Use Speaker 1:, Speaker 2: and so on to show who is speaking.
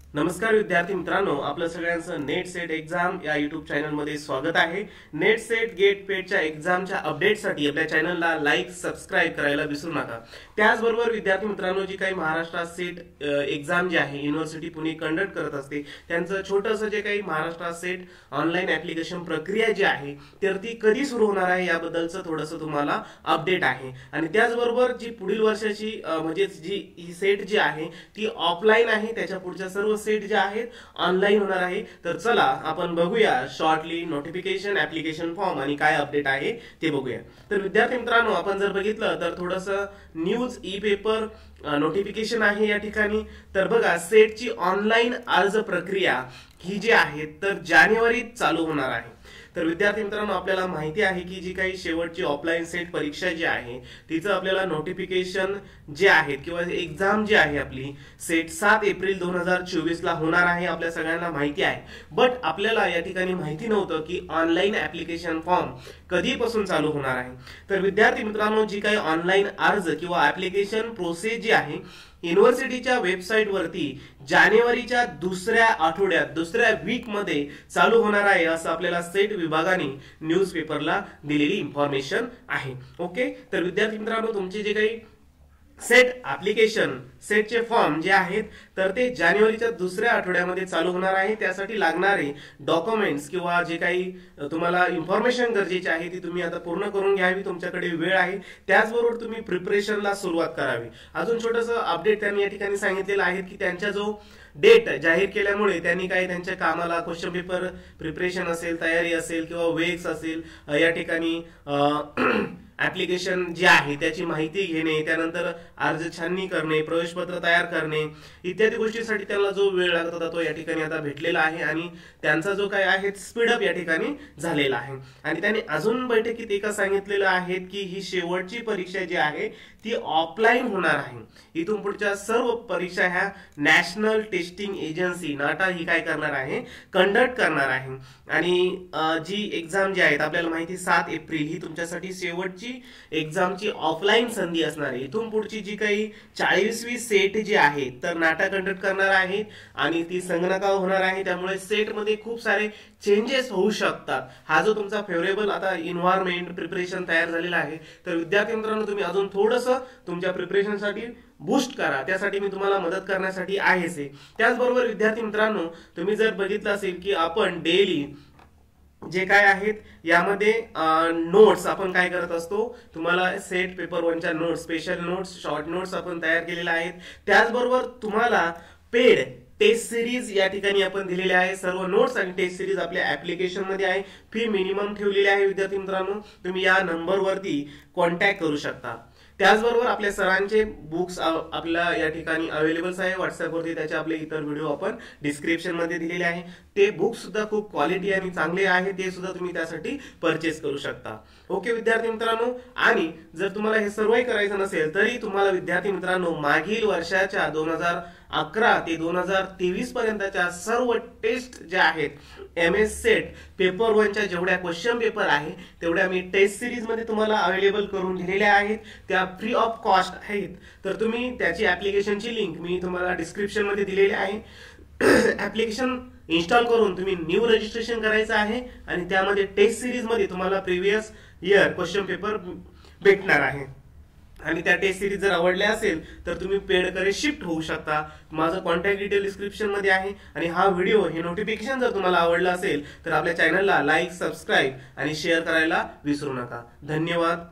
Speaker 1: नमस्कार विद्यार्थी मित्रांनो, आपलं सगळ्यांचं नेट सेट एक्झाम या युट्यूब चॅनलमध्ये स्वागत आहे। नेट सेट गेट पेटच्या एक्झामच्या अपडेटसाठी आपल्या चॅनलला लाईक सबस्क्राईब करायला विसरू नका। त्याचबरोबर विद्यार्थी मित्रांनो, जी काही महाराष्ट्र सेट एक्झाम जी आहे युनिव्हर्सिटी पुणे कंडक्ट करत असते, त्यांचं छोटंसं जे काही महाराष्ट्र सेट ऑनलाईन ऍप्लिकेशन प्रक्रिया जी आहे तर ती कधी सुरू होणार आहे याबद्दलचं थोडंसं तुम्हाला अपडेट आहे। आणि त्याचबरोबर जी पुढील वर्षाची म्हणजे जी ही सेट जी आहे ती ऑफलाईन आहे, त्याच्या पुढच्या सर्व सेट जे आहेत ऑनलाईन होणार आहे। तर चला आपण बघूया शॉर्टली नोटिफिकेशन, ऍप्लिकेशन फॉर्म आणि काय अपडेट आहे ते बघूया। तर विद्यार्थी मित्रांनो, आपण जर बघितलं तर थोडंसं न्यूज ई पेपर नोटिफिकेशन आहे या ठिकाणी। तर बघा, सेटची ऑनलाईन अर्ज प्रक्रिया ही जी आहे तर जानेवारीत चालू होणार आहे। तर विद्यार्थी मित्रांनो, आपल्याला माहिती आहे की जी काही शेवटची ऑफलाईन सेट परीक्षा जी आहे तिचं आपल्याला नोटिफिकेशन जे आहेत किंवा एक्झाम जी आहे आपली सेट 7 एप्रिल 2024 ला होणार आहे, आपल्या सगळ्यांना माहिती आहे। बट आपल्याला या ठिकाणी माहिती नव्हतं की ऑनलाईन ऍप्लिकेशन फॉर्म कधीपासून चालू होणार आहे। तर विद्यार्थी मित्रांनो, जी काही ऑनलाईन अर्ज किंवा ऍप्लिकेशन प्रोसेस जी आहे युनिव्हर्सिटीच्या वेबसाईट वरती जानेवारीच्या दुसऱ्या आठवड्यात, दुसऱ्या वीक मध्ये चालू होणार आहे, असं आपल्याला सेट विभागाने न्यूज पेपरला दिलेली इन्फॉर्मेशन आहे। ओके, तर विद्यार्थी मित्रांनो, तुमचे जे काही सेट ऍप्लिकेशन सेटचे फॉर्म जे आहेत तर ते जानेवारीच्या दुसऱ्या आठवड्यामध्ये चालू होणार आहे। त्यासाठी लागणारे डॉक्युमेंट्स किंवा जे काही तुम्हाला इन्फॉर्मेशन गरजेची आहे ती तुम्ही आता पूर्ण करून घ्यावी, तुमच्याकडे वेळ आहे। त्याचबरोबर तुम्ही प्रिपरेशनला सुरुवात करावी। अजून छोटंसं अपडेट त्यांनी या ठिकाणी सांगितलेलं आहे की त्यांच्या जो डेट जाहीर केल्यामुळे त्यांनी काही त्यांच्या कामाला क्वेश्चन पेपर प्रिपरेशन असेल, तयारी असेल किंवा वेक्स असेल, या ठिकाणी ऍप्लिकेशन जे आहे त्याची माहिती घेणे, त्यानंतर अर्ज छाननी करणे, प्रवेशपत्र तयार करणे इत्यादी गोष्टींसाठी त्याला जो वेळ लागत होता तो या ठिकाणी आता भेटलेला आहे आणि त्यांचा जो काय आहे स्पीडअप या ठिकाणी झालेला आहे। आणि त्यांनी अजून बैठकीत एका सांगितलेलं आहे की ही शेवटची परीक्षा जी आहे ती ऑफलाईन होणार आहे। इथून पुढच्या सर्व परीक्षा ह्या नॅशनल टेस्टिंग एजन्सी नाटा ही काय करणार आहे, कंडक्ट करणार आहे। आणि जी एक्झाम जी आहेत आपल्याला माहिती 7 एप्रिल ही तुमच्यासाठी शेवटची एक्झामची ऑफलाईन संधी असणार आहे। इथून पुढची जी काही 40वी सेट जी आहे तर नाटा कंडक्ट करणार आहे आणि ती संगणकावर होणार आहे, त्यामुळे सेट मध्ये खूप सारे चेंजेस होऊ शकतात। हा जो तुमचा फेवरेबल आता एन्व्हायरमेंट प्रिपरेशन तयार झालेला आहे, तर विद्यार्थी मित्रांनो तुम्ही अजून थोडंसं तुमच्या प्रिपरेशनसाठी बूस्ट करा, त्यासाठी मी तुम्हाला मदत करण्यासाठी आहेच आहे। त्याचबरोबर विद्यार्थी मित्रांनो, तुम्ही जर बघितलं असेल की आपण डेली जे काय आहेत यामध्ये नोट्स आपण काय करत असतो, तुम्हाला सेट पेपर 1च्या notes, special notes, short notes आपण तयार केलेल्या आहेत। त्याचबरोबर तुम्हाला पेड टेस्ट सिरीज या ठिकाणी आपण दिलेले आहे। सर्व नोट्स आणि टेस्ट सिरीज आपल्या ऍप्लिकेशन मध्ये आहे। फी मिनिमम ठेवलेली आहे। विद्यार्थी मित्रांनो, तुम्ही या नंबरवरती कॉन्टॅक्ट करू शकता। त्याचबरोबर आपल्या सरांचे बुक्स आपल्या या ठिकाणी अवेलेबल आहे व्हॉट्सअपवरती, त्याचे आपले इतर व्हिडिओ आपण डिस्क्रिप्शन मध्ये दिलेले आहे। ते बुक्स सुद्धा खूप क्वालिटी आणि चांगले आहे, ते सुद्धा तुम्ही त्यासाठी परचेस करू शकता। ओके विद्यार्थी मित्रांनो, आणि जर तुम्हाला हे सर्वही करायचं नसेल तरी तुम्हाला विद्यार्थी मित्रांनो मागील वर्षाच्या 2011 ते 2023 पर्यंतच्या सर्व टेस्ट ज्या आहेत MS सेट पेपर 1च्या जेवढ्या क्वेश्चन पेपर आहे तेवढ्या मी टेस्ट सिरीज मध्ये तुम्हाला अवेलेबल करून दिलेल्या आहेत। त्या फ्री ऑफ कॉस्ट आहेत, तर तुम्ही त्याची ऍप्लिकेशनची लिंक मी तुम्हाला डिस्क्रिप्शन मध्ये दिलेली आहे। ऍप्लिकेशन इन्स्टॉल करून तुम्ही न्यू रजिस्ट्रेशन करायचं आहे आणि त्यामध्ये टेस्ट सिरीज मध्ये तुम्हाला प्रिव्हियस इयर क्वेश्चन पेपर भेटणार आहे। आणि त्या टेस्ट सिरीज जर आवडल्या असेल तर तुम्ही पेड कडे शिफ्ट होऊ शकता। माझं कॉन्टॅक्ट डिटेल डिस्क्रिप्शन मध्ये आहे। आणि हा व्हिडिओ हे नोटिफिकेशन जर तुम्हाला आवडलं असेल तर आपल्या चॅनलला लाईक, सबस्क्राईब आणि शेअर करायला विसरू नका। धन्यवाद।